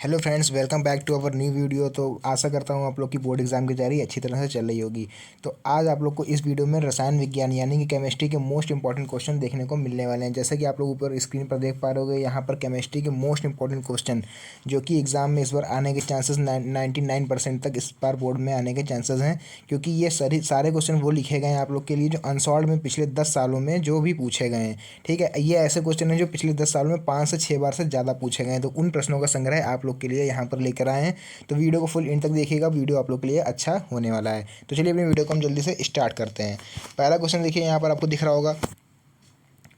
Hello friends, welcome back to our new video. तो आशा करता हूँ आप लोग की बोर्ड एग्जाम की तैयारी अच्छी तरह से चल रही होगी। तो आज आप लोग को इस वीडियो में रसायन विज्ञान यानी कि केमिस्ट्री के मोस्ट इंपॉर्टेंट क्वेश्चन देखने को मिलने वाले हैं। जैसे कि आप लोग ऊपर स्क्रीन पर देख पा रहे होगे, यहाँ पर केमिस्ट्री के मोस्ट इंपॉर्टेंट क्वेश्चन जो कि एग्जाम में इस बार आने के चांसेस 99% तक इस बार बोर्ड में आने के चांसेस हैं, क्योंकि ये सारे क्वेश्चन वो लिखे गए हैं आप लोग के लिए जो अनसॉल्व में पिछले 10 सालों में जो भी पूछे गए हैं। ठीक है, ये ऐसे क्वेश्चन हैं जो पिछले 10 सालों में 5 से 6 बार से ज़्यादा पूछे गए हैं। तो उन प्रश्नों का संग्रह आप लोग के लिए यहाँ पर लेकर आए हैं। तो वीडियो को फुल एंड तक देखिएगा, वीडियो आप लोग के लिए अच्छा होने वाला है। तो चलिए अपनी वीडियो को हम जल्दी से स्टार्ट करते हैं। पहला क्वेश्चन देखिए, यहाँ पर आपको दिख रहा होगा,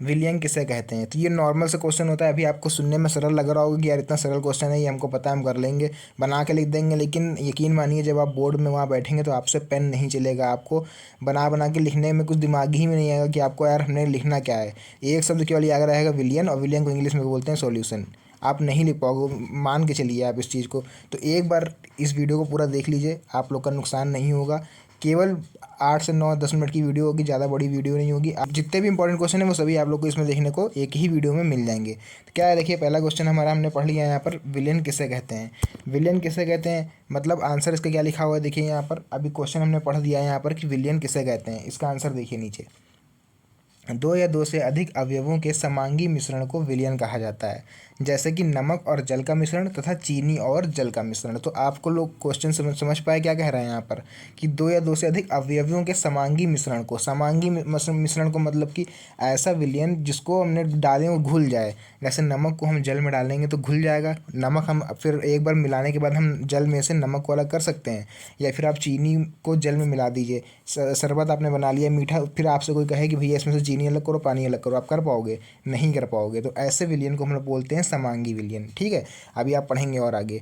विलयन किसे कहते हैं। तो ये नॉर्मल से क्वेश्चन होता है। अभी आपको सुनने में सरल लग रहा होगा कि यार इतना सरल क्वेश्चन है, ये हमको पता है, हम कर लेंगे, बना के लिख देंगे। लेकिन यकीन मानिए, जब आप बोर्ड में वहाँ बैठेंगे तो आपसे पेन नहीं चलेगा। आपको बना बना के लिखने में कुछ दिमाग ही में नहीं आएगा कि आपको यार हमने लिखना क्या है। एक शब्द केवल याद रहेगा, विलियन, और विलियन को इंग्लिश में बोलते हैं सॉल्यूशन। आप नहीं लिख पाओगे, मान के चलिए आप इस चीज़ को। तो एक बार इस वीडियो को पूरा देख लीजिए, आप लोग का नुकसान नहीं होगा। केवल 8 से 9 10 मिनट की वीडियो होगी, ज़्यादा बड़ी वीडियो नहीं होगी। आप जितने भी इंपॉर्टेंट क्वेश्चन है वो सभी आप लोग को इसमें देखने को एक ही वीडियो में मिल जाएंगे। तो क्या है, देखिए पहला क्वेश्चन हमारा हमने पढ़ लिया है यहाँ पर, विलेन किसे कहते हैं। विलेन किसे कहते हैं मतलब आंसर इसका क्या लिखा हुआ है देखिए यहाँ पर। अभी क्वेश्चन हमने पढ़ दिया है यहाँ पर कि विलेन किसे कहते हैं। इसका आंसर देखिए नीचे, दो या दो से अधिक अवयवों के समांगी मिश्रण को विलयन कहा जाता है, जैसे कि नमक और जल का मिश्रण तथा चीनी और जल का मिश्रण। तो आपको लोग क्वेश्चन समझ पाए क्या कह रहे हैं यहाँ पर, कि दो या दो से अधिक अवयवों के समांगी मिश्रण को, समांगी मिश्रण को मतलब कि ऐसा विलयन जिसको हमने डालें वो घुल जाए। जैसे नमक को हम जल में डालेंगे तो घुल जाएगा, नमक हम फिर एक बार मिलाने के बाद हम जल में से नमक को अलग कर सकते हैं। या फिर आप चीनी को जल में मिला दीजिए, शरबत आपने बना लिया मीठा, फिर आपसे कोई कहे कि भैया इसमें से चीनी अलग करो, पानी अलग करो, आप कर पाओगे? नहीं कर पाओगे। तो ऐसे विलयन को हम लोग बोलते हैं समांगी विलयन। ठीक है, अभी आप पढ़ेंगे और आगे।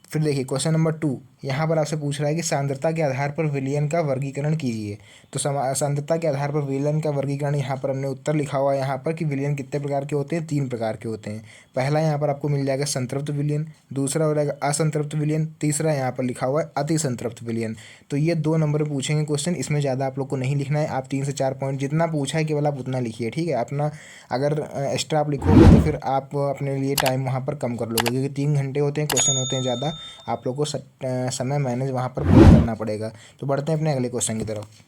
फिर देखिए क्वेश्चन नंबर 2, यहाँ पर आपसे पूछ रहा है कि सांद्रता के आधार पर विलयन का वर्गीकरण कीजिए। तो सांद्रता के आधार पर विलयन का वर्गीकरण, यहाँ पर हमने उत्तर लिखा हुआ है यहाँ पर कि विलयन कितने प्रकार के होते हैं, 3 प्रकार के होते हैं। पहला यहाँ पर आपको मिल जाएगा संतृप्त विलयन, दूसरा हो जाएगा असंतृप्त विलयन, तीसरा यहाँ पर लिखा हुआ है अति संतृप्त विलयन। तो ये 2 नंबर में पूछेंगे क्वेश्चन, इसमें ज़्यादा आप लोग को नहीं लिखना है। आप 3 से 4 पॉइंट जितना पूछा है केवल आप उतना लिखिए। ठीक है, अपना अगर एक्स्ट्रा आप लिखोगे तो फिर आप अपने लिए टाइम वहाँ पर कम कर लोगे, क्योंकि 3 घंटे होते हैं, क्वेश्चन होते हैं ज़्यादा, आप लोग को समय मैनेज वहाँ पर पूरा करना पड़ेगा। तो बढ़ते हैं अपने अगले क्वेश्चन की तरफ।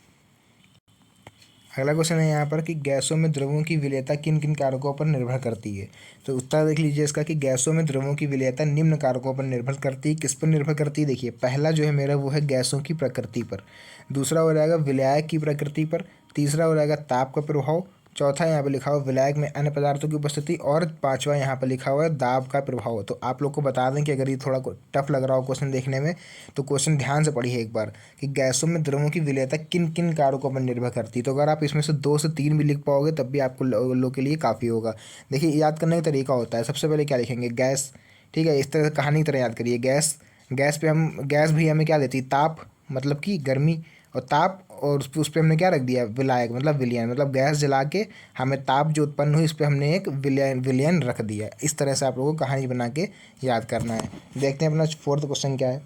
अगला क्वेश्चन है यहाँ पर कि गैसों में द्रवों की विलेयता किन किन कारकों पर निर्भर करती है। तो उत्तर देख लीजिए इसका, कि गैसों में द्रवों की विलेयता निम्न कारकों पर निर्भर करती है। किस पर निर्भर करती है, देखिए पहला जो है मेरा वो है गैसों की प्रकृति पर, दूसरा हो जाएगा विलायक की प्रकृति पर, तीसरा हो जाएगा ताप का प्रभाव, चौथा यहाँ पे लिखा हुआ विलायक में अन्य पदार्थों की उपस्थिति, और पांचवा यहाँ पर लिखा हुआ है दाब का प्रभाव। तो आप लोग को बता दें कि अगर ये थोड़ा टफ लग रहा हो क्वेश्चन देखने में, तो क्वेश्चन ध्यान से पढ़िए एक बार, कि गैसों में द्रवों की विलेयता किन किन कारकों पर निर्भर करती है। तो अगर आप इसमें से 2 से 3 भी लिख पाओगे तब भी आपको लोग के लिए काफ़ी होगा। देखिए याद करने का तरीका होता है, सबसे पहले क्या लिखेंगे, गैस। ठीक है, इस तरह से कहानी की तरह याद करिए, गैस। गैस भी हमें क्या देती है, ताप, मतलब कि गर्मी, और ताप, और उस पर हमने क्या रख दिया, विलायक मतलब विलयन, मतलब गैस जला के हमें ताप जो उत्पन्न हुई, इस पर हमने एक विलयन रख दिया। इस तरह से आप लोगों को कहानी बना के याद करना है। देखते हैं अपना फोर्थ क्वेश्चन क्या है।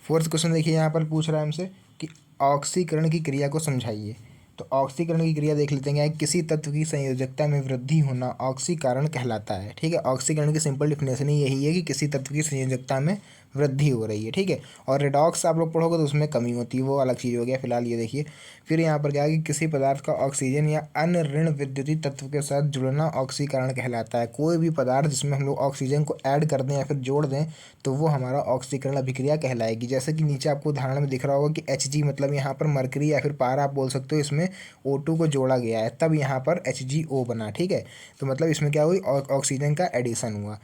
फोर्थ क्वेश्चन देखिए, यहाँ पर पूछ रहा है हमसे कि ऑक्सीकरण की क्रिया को समझाइए। तो ऑक्सीकरण की क्रिया देख लेते हैं, किसी तत्व की संयोजकता में वृद्धि होना ऑक्सीकरण कहलाता है। ठीक है, ऑक्सीकरण की सिंपल डिफिनेशन ही यही है कि किसी तत्व की संयोजकता में वृद्धि हो रही है। ठीक है, और रिडॉक्स आप लोग पढ़ोगे तो उसमें कमी होती है, वो अलग चीज़ हो गया। फिलहाल ये देखिए, फिर यहाँ पर क्या है कि किसी पदार्थ का ऑक्सीजन या अन्य ऋण विद्युतीय तत्व के साथ जुड़ना ऑक्सीकरण कहलाता है। कोई भी पदार्थ जिसमें हम लोग ऑक्सीजन को ऐड कर दें या फिर जोड़ दें तो वो हमारा ऑक्सीकरण अभिक्रिया कहलाएगी। जैसे कि नीचे आपको उदाहरण में दिख रहा होगा कि Hg मतलब यहाँ पर मरकरी या फिर पारा आप बोल सकते हो, इसमें O2 को जोड़ा गया है तब यहाँ पर HgO बना। ठीक है, तो मतलब इसमें क्या हुई, ऑक्सीजन का एडिशन हुआ।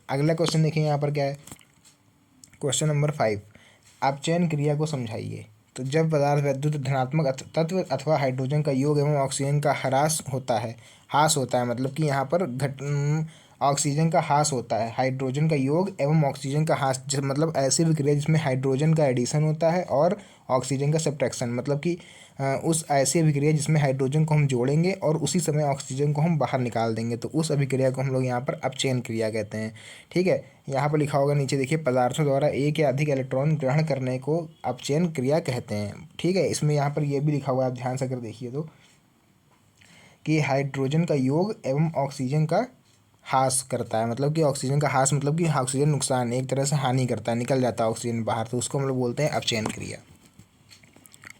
अगला क्वेश्चन देखिए यहाँ पर क्या है, क्वेश्चन नंबर 5, आप चयन क्रिया को समझाइए। तो जब पदार्थ वैद्युत धनात्मक तत्व अथवा हाइड्रोजन का योग एवं ऑक्सीजन का ह्रास होता है, मतलब कि यहाँ पर ऑक्सीजन का ह्रास होता है, हाइड्रोजन का योग एवं ऑक्सीजन का ह्रास, मतलब ऐसी विक्रिया जिसमें हाइड्रोजन का एडिशन होता है और ऑक्सीजन का सब्ट्रैक्शन, मतलब कि उस ऐसी अभिक्रिया जिसमें हाइड्रोजन को हम जोड़ेंगे और उसी समय ऑक्सीजन को हम बाहर निकाल देंगे, तो उस अभिक्रिया को हम लोग यहाँ पर अपचयन क्रिया कहते हैं। ठीक है, यहाँ पर लिखा होगा नीचे देखिए, पदार्थों द्वारा एक या अधिक इलेक्ट्रॉन ग्रहण करने को अपचयन क्रिया कहते हैं। ठीक है, इसमें यहाँ पर यह भी लिखा हुआ है, आप ध्यान से अगर देखिए तो, कि हाइड्रोजन का योग एवं ऑक्सीजन का ह्रास करता है, मतलब कि ऑक्सीजन का ह्रास मतलब कि ऑक्सीजन नुकसान एक तरह से हानि करता है, निकल जाता है ऑक्सीजन बाहर, तो उसको हम लोग बोलते हैं अपचयन क्रिया।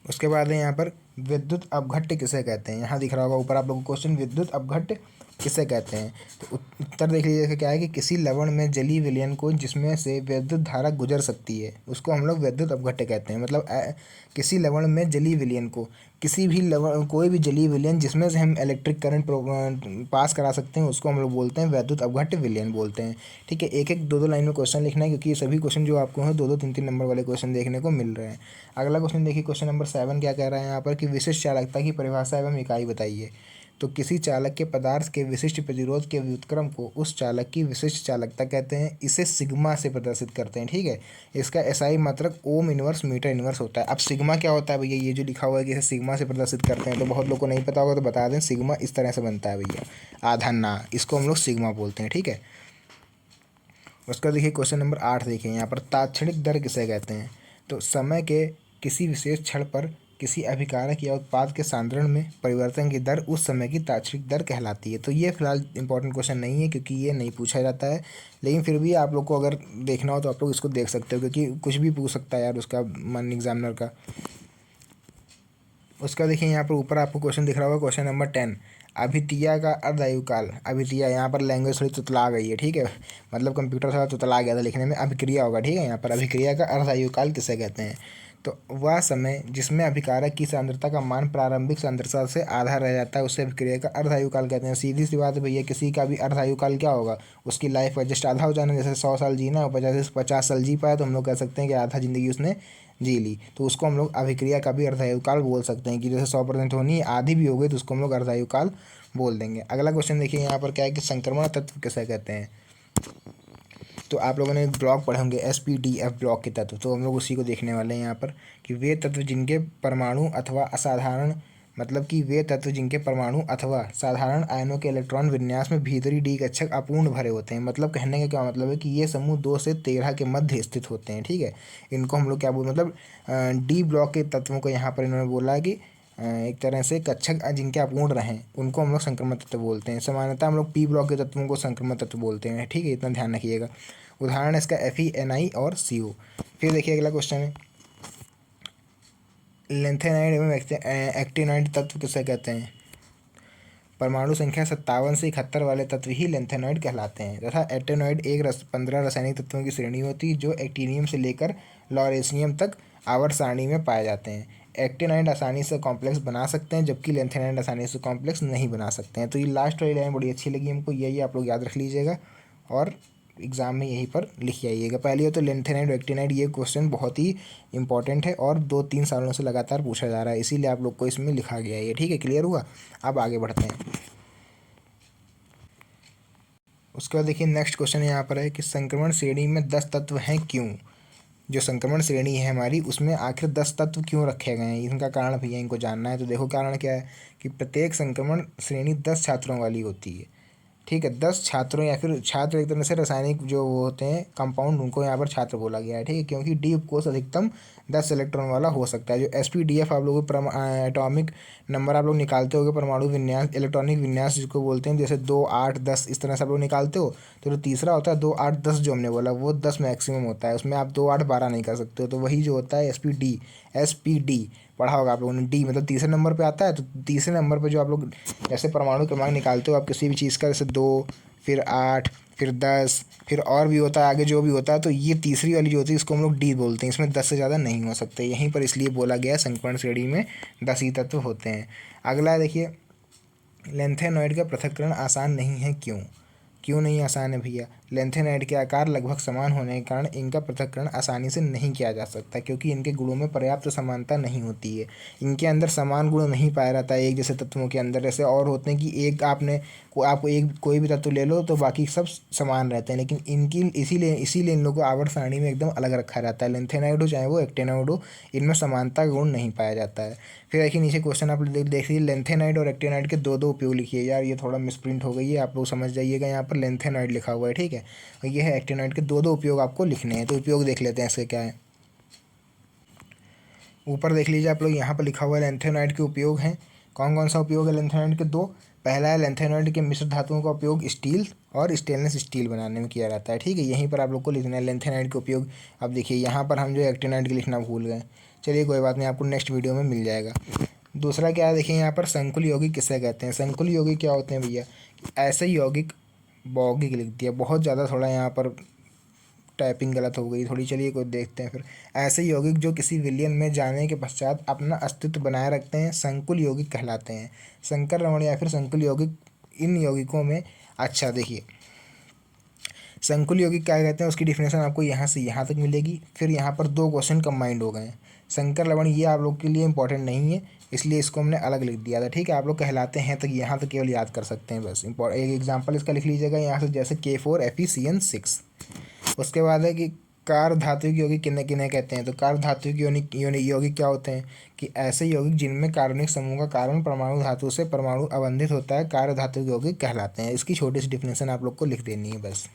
उसके बाद है यहाँ पर विद्युत अपघट्य किसे कहते हैं। यहाँ दिख रहा होगा ऊपर आप लोगों को क्वेश्चन, विद्युत अपघट्य किसे कहते हैं। तो उत्तर देख लीजिए क्या है कि किसी लवण में जलीय विलयन को जिसमें से विद्युत धारा गुजर सकती है उसको हम लोग विद्युत अपघट्य कहते हैं। मतलब किसी लवण में जलीय विलयन को, किसी भी लवण, कोई भी जलीय विलयन जिसमें से हम इलेक्ट्रिक करंट पास करा सकते हैं उसको हम लोग बोलते हैं विद्युत अपघट्य विलयन बोलते हैं। ठीक है, एक एक दो दो लाइन में क्वेश्चन लिखना है क्योंकि ये सभी क्वेश्चन जो आपको हैं 2-2 3-3 नंबर वाले क्वेश्चन देखने को मिल रहे हैं। अगला क्वेश्चन देखिए, क्वेश्चन नंबर 7 क्या कह रहा है यहाँ पर कि विशिष्ट चालकता की परिभाषा एवं इकाई बताइए। तो किसी चालक के पदार्थ के विशिष्ट प्रतिरोध के व्युत्क्रम को उस चालक की विशिष्ट चालकता कहते हैं। इसे सिग्मा से प्रदर्शित करते हैं। ठीक है, इसका एसआई मात्रक ओम इनवर्स मीटर इनवर्स होता है। अब सिग्मा क्या होता है भैया, ये जो लिखा हुआ है कि इसे सिग्मा से प्रदर्शित करते हैं, तो बहुत लोग को नहीं पता होगा तो बता दें, सिग्मा इस तरह से बनता है भैया, आधा ना, इसको हम लोग सिग्मा बोलते हैं। ठीक है, उसका देखिए क्वेश्चन नंबर 8 देखिए यहाँ पर, तात्क्षणिक दर किसे कहते हैं। तो समय के किसी विशेष क्षण पर किसी अभिकारक या उत्पाद के सांद्रण में परिवर्तन की दर उस समय की तात्क्षणिक दर कहलाती है। तो ये फिलहाल इंपॉर्टेंट क्वेश्चन नहीं है क्योंकि ये नहीं पूछा जाता है, लेकिन फिर भी आप लोग को अगर देखना हो तो आप लोग इसको देख सकते हो क्योंकि कुछ भी पूछ सकता है यार उसका मन एग्जामिनर का। उसका देखिए यहाँ पर ऊपर आपको क्वेश्चन दिख रहा होगा, क्वेश्चन नंबर 10, अभिक्रिया का अर्धायुकाल। अभिक्रिया, यहाँ पर लैंग्वेज थोड़ी तुतला गई है। ठीक है, मतलब कंप्यूटर थोड़ा तुतला गया था लिखने में, अभिक्रिया होगा। ठीक है, यहाँ पर अभिक्रिया का अर्धायुकाल किसे कहते हैं। तो वह समय जिसमें अभिकारक की सांद्रता का मान प्रारंभिक सांद्रता से आधा रह जाता है उसे अभिक्रिया का अर्धायुकाल कहते हैं। सीधी सी बात है भैया, किसी का भी अर्धायुकाल क्या होगा, उसकी लाइफ का जस्ट आधा हो जाना। जैसे 100 साल जीना और 50 साल जी पाया तो हम लोग कह सकते हैं कि आधा ज़िंदगी उसने जी ली, तो उसको हम लोग अभिक्रिया का भी अर्धायुकाल बोल सकते हैं कि जैसे 100% होनी है, आधी भी हो गई तो उसको हम लोग अर्धायुकाल बोल देंगे। अगला क्वेश्चन देखिए यहाँ पर क्या है कि संक्रमण तत्व किसे कहते हैं। तो आप लोगों ने ब्लॉक पढ़े होंगे SPDF ब्लॉक के तत्व, तो हम लोग उसी को देखने वाले हैं यहाँ पर कि वे तत्व जिनके परमाणु अथवा असाधारण, मतलब कि वे तत्व जिनके परमाणु अथवा साधारण आयनों के इलेक्ट्रॉन विन्यास में भीतरी डी कक्षक अपूर्ण भरे होते हैं। मतलब कहने का क्या मतलब है कि ये समूह 2 से 13 के मध्य स्थित होते हैं। ठीक है, इनको हम लोग क्या बोल, मतलब डी ब्लॉक के तत्वों को यहाँ पर इन्होंने बोला कि एक तरह से कक्षक जिनके अपूर्ण रहें उनको हम लोग संक्रमण तत्व बोलते हैं। सामान्यतः हम लोग पी ब्लॉक के तत्वों को संक्रमण तत्व बोलते हैं। ठीक है, इतना ध्यान रखिएगा। उदाहरण इसका FeNi और CO। फिर देखिए अगला क्वेश्चन है, लेंथेनाइड एवं एक्टिनाइड तत्व किसे कहते हैं। परमाणु संख्या 57 से 71 वाले तत्व ही लेंथेनॉइड कहलाते हैं तथा एक्टिनॉइड 15 रासायनिक तत्वों की श्रेणी होती है जो एक्टीनियम से लेकर लॉरेशियम तक आवर्त सारणी में पाए जाते हैं। एक्टिनॉइड आसानी से कॉम्प्लेक्स बना सकते हैं जबकि लेंथेनाइड आसानी से कॉम्प्लेक्स नहीं बना सकते हैं। तो ये लास्ट वाली लाइन बड़ी अच्छी लगी हमको, यही आप लोग याद रख लीजिएगा और एग्ज़ाम में यहीं पर लिख आइएगा। पहले तो लेंथेनाइड और एक्टिनाइड, ये क्वेश्चन बहुत ही इंपॉर्टेंट है और 2-3 सालों से लगातार पूछा जा रहा है, इसीलिए आप लोग को इसमें लिखा गया है ये। ठीक है, क्लियर हुआ। अब आगे बढ़ते हैं। उसके बाद देखिए नेक्स्ट क्वेश्चन यहाँ पर है कि संक्रमण श्रेणी में 10 तत्व हैं क्यों। जो संक्रमण श्रेणी है हमारी उसमें आखिर 10 तत्व क्यों रखे गए हैं, इनका कारण भैया इनको जानना है। तो देखो कारण क्या है कि प्रत्येक संक्रमण श्रेणी 10 छात्रों वाली होती है। ठीक है, 10 छात्रों या फिर छात्र एक तरह से रासायनिक जो वो होते हैं कंपाउंड, उनको यहाँ पर छात्र बोला गया है। ठीक है, क्योंकि डी उपकोष अधिकतम 10 इलेक्ट्रॉन वाला हो सकता है। जो SPDF आप लोग एटॉमिक नंबर आप लोग निकालते होगे, परमाणु विन्यास, इलेक्ट्रॉनिक विन्यास जिसको बोलते हैं, जैसे 2, 8, 10 इस तरह से आप लोग निकालते हो। तो जो तीसरा होता है 2, 8, 10 जो हमने बोला वो 10 मैक्सिमम होता है, उसमें आप 2, 8, 12 नहीं कर सकते हो। तो वही जो होता है SPD पढ़ा होगा आप लोगों ने, डी मतलब तीसरे नंबर पे आता है। तो तीसरे नंबर पे जो आप लोग जैसे परमाणु क्रमांक निकालते हो आप किसी भी चीज़ का, जैसे 2, फिर 8, फिर 10, फिर और भी होता है आगे जो भी होता है, तो ये तीसरी वाली जो होती है इसको हम लोग डी बोलते हैं। इसमें 10 से ज़्यादा नहीं हो सकते, यहीं पर इसलिए बोला गया है संक्रमण श्रेणी में 10 ही तत्व होते हैं। अगला देखिए, लेंथेनॉइड का पृथक्करण आसान नहीं है क्यों। क्यों नहीं आसान है भैया, लेंथेनाइड के आकार लगभग समान होने के कारण इनका पृथक्करण आसानी से नहीं किया जा सकता क्योंकि इनके गुणों में पर्याप्त समानता नहीं होती है। इनके अंदर समान गुण नहीं पाया जाता है एक जैसे तत्वों के अंदर। जैसे और होते हैं कि एक आपको एक कोई भी तत्व ले लो तो बाकी सब समान रहते हैं, लेकिन इनकी इसीलिए इन लोगों को आवर्त सारणी में एकदम अलग रखा रहता है। लेंथेनाइड हो चाहे वो एक्टिनाइड हो, इनमें समानता गुण नहीं पाया जाता है। फिर देखिए नीचे क्वेश्चन आप देखिए, लेंथेनाइड और एक्टिनाइड के 2-2 उपयोग लिखिए। यार ये थोड़ा मिसप्रिंट हो गई है, आप लोग समझ जाइएगा, यहाँ पर लेंथेनाइड लिखा हुआ है। ठीक है, और ये है एक्टिनाइड के 2-2 उपयोग आपको लिखने हैं। तो उपयोग देख लेते हैं इसके क्या है। ऊपर देख लीजिए आप लोग, यहाँ पर लिखा हुआ है लेंथेनाइड के उपयोग हैं। कौन कौन सा उपयोग है लेंथेनाइड के? 2, पहला है लैंथेनॉइड के मिश्र धातुओं का उपयोग स्टील और स्टेनलेस स्टील बनाने में किया जाता है। ठीक है, यहीं पर आप लोग को लिखना है लैंथेनॉइड का उपयोग। अब देखिए यहाँ पर हम जो एक्टिनॉइड का लिखना भूल गए, चलिए कोई बात नहीं, आपको नेक्स्ट वीडियो में मिल जाएगा। दूसरा क्या है, देखिए यहाँ पर संकुल यौगिक किसे कहते हैं। संकुल यौगिक क्या होते हैं भैया, ऐसे यौगिक यौगिक लिख दिया, बहुत ज़्यादा थोड़ा यहाँ पर टाइपिंग गलत हो गई थोड़ी, चलिए कोई देखते हैं फिर। ऐसे यौगिक जो किसी विलयन में जाने के पश्चात अपना अस्तित्व बनाए रखते हैं संकुल यौगिक कहलाते हैं। संकर लवण या फिर संकुल यौगिक इन यौगिकों में, अच्छा देखिए संकुल यौगिक क्या कहते हैं, उसकी डिफिनेशन आपको यहाँ से यहाँ तक मिलेगी। फिर यहाँ पर दो क्वेश्चन कंबाइंड हो गए हैं। संकर लवण ये आप लोग के लिए इंपॉर्टेंट नहीं है, इसलिए इसको हमने अलग लिख दिया था। ठीक है, आप लोग कहलाते हैं तक यहाँ तक केवल याद कर सकते हैं बस। एक एग्जाम्पल इसका लिख लीजिएगा यहाँ से, जैसे K4FeCN6। उसके बाद है कि कार्य धात्विक यौगिक किन्हें किन्हें कहते हैं। तो कार्य धात्विक यौगिक क्या होते हैं कि ऐसे यौगिक जिनमें कार्बनिक समूह का कार्बन परमाणु धातु से परमाणु अबंधित होता है, कार्य धात्विक यौगिक कहलाते हैं। इसकी छोटी सी डिफिनेशन आप लोग को लिख देनी है बस।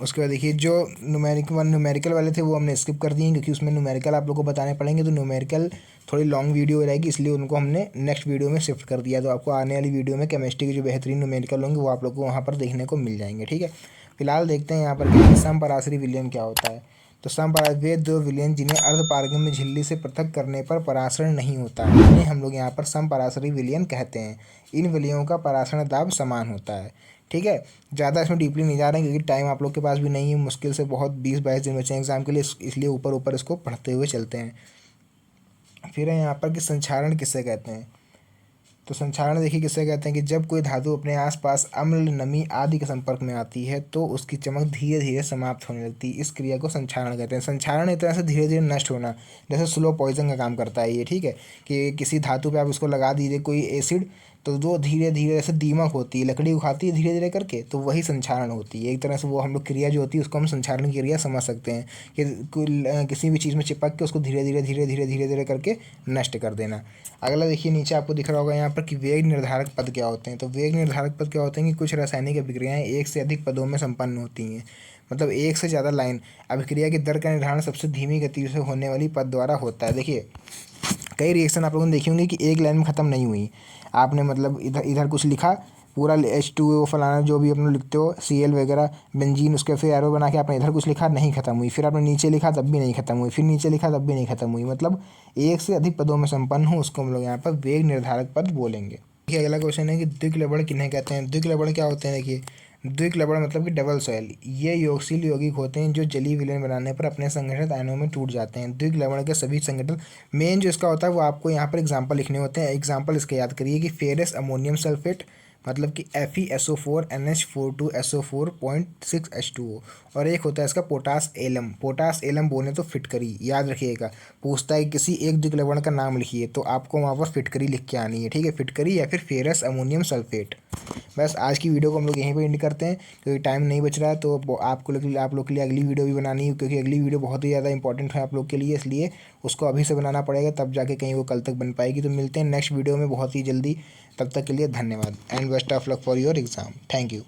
उसके बाद देखिए जो न्यूमेरिकल वाले थे वो हमने स्किप कर दिए क्योंकि उसमें न्यूमेरिकल आप लोग को बताने पड़ेंगे, तो न्यूमेरिकल थोड़ी लॉन्ग वीडियो रहेगी, इसलिए उनको हमने नेक्स्ट वीडियो में शिफ्ट कर दिया। तो आपको आने वाली वीडियो में केमिस्ट्री के जो बेहतरीन न्यूमेरिकल होंगे वो आप लोग को वहाँ पर देखने को मिल जाएंगे। ठीक है, फिलहाल देखते हैं यहाँ पर कि समपराश्रयी विलयन क्या होता है। तो वे दो विलयन जिन्हें अर्धपारगम्य झिल्ली से पृथक करने पर परासरण नहीं होता है, इन्हें हम लोग यहाँ पर समपराश्रयी विलयन कहते हैं। इन विलयों का परासरण दाब समान होता है। ठीक है, ज़्यादा इसमें डीपली नहीं जा रहे हैं क्योंकि टाइम आप लोग के पास भी नहीं है, मुश्किल से बहुत 20-22 दिन बचे हैं एग्जाम के लिए, इसलिए ऊपर ऊपर इसको पढ़ते हुए चलते हैं। फिर है यहाँ पर कि संक्षारण किसे कहते हैं। तो संक्षारण देखिए किसे कहते हैं कि जब कोई धातु अपने आसपास अम्ल, नमी आदि के संपर्क में आती है तो उसकी चमक धीरे धीरे समाप्त होने लगती है। इस क्रिया को संक्षारण कहते हैं। संक्षारण एक तरह से धीरे धीरे नष्ट होना, जैसे स्लो पॉइजन का काम करता है ये। ठीक है, कि किसी धातु पे आप उसको लगा दीजिए कोई एसिड, तो वो धीरे धीरे जैसे दीमक होती है, लकड़ी उखाती है धीरे धीरे करके, तो वही संक्षारण होती है। एक तरह से वो हम लोग क्रिया जो होती है उसको हम संक्षारण की क्रिया समझ सकते हैं कि किसी भी चीज़ में चिपक के उसको धीरे धीरे धीरे धीरे धीरे धीरे करके नष्ट कर देना। अगला देखिए नीचे आपको दिख रहा होगा यहाँ पर कि वेग निर्धारक पद क्या होते हैं। तो वेग निर्धारक पद क्या होते हैं कि कुछ रासायनिक अभिक्रियाएँ एक से अधिक पदों में संपन्न होती हैं, मतलब एक से ज़्यादा लाइन अभिक्रिया की दर का निर्धारण सबसे धीमी गति से होने वाली पद द्वारा होता है। देखिए कई रिएक्शन आप लोगों ने देखी होंगी कि एक लाइन में ख़त्म नहीं हुई, आपने मतलब इधर इधर कुछ लिखा पूरा H2O फलाना जो भी अपने लिखते हो Cl वगैरह बेंजीन, उसके फिर एरो बना के आपने इधर कुछ लिखा नहीं ख़त्म हुई, फिर आपने नीचे लिखा तब भी नहीं ख़त्म हुई, फिर नीचे लिखा तब भी नहीं ख़त्म हुई, मतलब एक से अधिक पदों में संपन्न हो उसको हम लोग यहाँ पर वेग निर्धारक पद बोलेंगे। देखिए अगला क्वेश्चन है कि द्विक लवण किन्हें कहते हैं। द्विक लवण क्या होते हैं, देखिए द्विक लवण मतलब कि डबल सॉइल, ये योगशील यौगिक होते हैं जो जलीय विलयन बनाने पर अपने संगठित आयनों में टूट जाते हैं। द्विक लवण के सभी संगठन, मेन जो इसका होता है वो आपको यहाँ पर एग्जांपल लिखने होते हैं। एग्जांपल इसके याद करिए कि फेरस अमोनियम सल्फेट मतलब कि FeSO4NH42SO4.6H2O, और एक होता है इसका पोटास एलम। पोटास एलम बोले तो फिटकरी, याद रखिएगा। पूछता है किसी एक द्विक लवण का नाम लिखिए तो आपको वहाँ पर फिटकरी लिख के आनी है। ठीक है, फिटकरी या फिर फेरस अमोनियम सल्फेट। बस आज की वीडियो को हम लोग यहीं पर एंड करते हैं क्योंकि टाइम नहीं बच रहा है, तो आप लोग के लिए अगली वीडियो भी बनानी है क्योंकि अगली वीडियो बहुत ही ज़्यादा इंपॉर्टेंट है आप लोग के लिए, इसलिए उसको अभी से बनाना पड़ेगा तब जाके कहीं वो कल तक बन पाएगी। तो मिलते हैं नेक्स्ट वीडियो में बहुत ही जल्दी, तब तक के लिए धन्यवाद and best of luck for your exam. Thank you.